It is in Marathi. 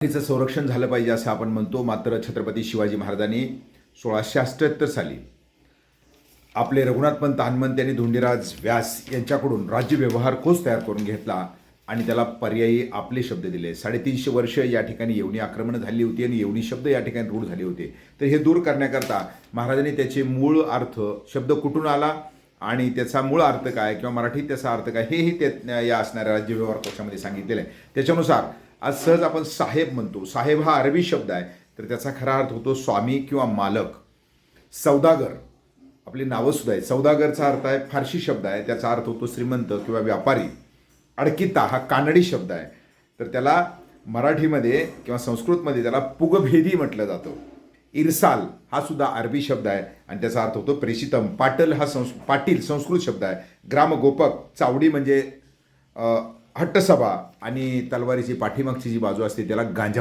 तिचं संरक्षण झालं पाहिजे असं आपण म्हणतो. मात्र छत्रपती शिवाजी महाराजांनी 1678 साली आपले रघुनाथपंत हनुमंत यांनी धोंडीराज व्यास यांच्याकडून राज्यव्यवहार कोष तयार करून घेतला आणि त्याला पर्यायी आपले शब्द दिले. 350 वर्ष या ठिकाणी येवनी आक्रमणं झाली होती आणि येवनी शब्द या ठिकाणी रूढ झाले होते. तर हे दूर करण्याकरता महाराजांनी त्याचे मूळ अर्थ, शब्द कुठून आला आणि त्याचा मूळ अर्थ काय किंवा मराठीत त्याचा अर्थ काय हेही ते या असणाऱ्या राज्यव्यवहार कोशामध्ये सांगितलेलं आहे. त्याच्यानुसार आज सहज आपण साहेब म्हणतो. साहेब हा अरबी शब्द आहे, तर त्याचा खरा अर्थ होतो स्वामी किंवा मालक. सौदागर, आपली नावं सुद्धा आहेत. सौदागरचा अर्थ आहे फारशी शब्द आहे, त्याचा अर्थ होतो श्रीमंत किंवा व्यापारी. अडकिता हा कानडी शब्द आहे, तर त्याला मराठीमध्ये किंवा संस्कृतमध्ये त्याला पुगभेदी म्हटलं जातं. इरसाल हा सुद्धा अरबी शब्द आहे आणि त्याचा अर्थ होतो प्रेषितम. पाटल हा पाटील संस्कृत शब्द आहे. ग्रामगोपक, चावडी म्हणजे हट्टसभा आणि तलवारीची पाठीमागची जी बाजू असते त्याला गांजा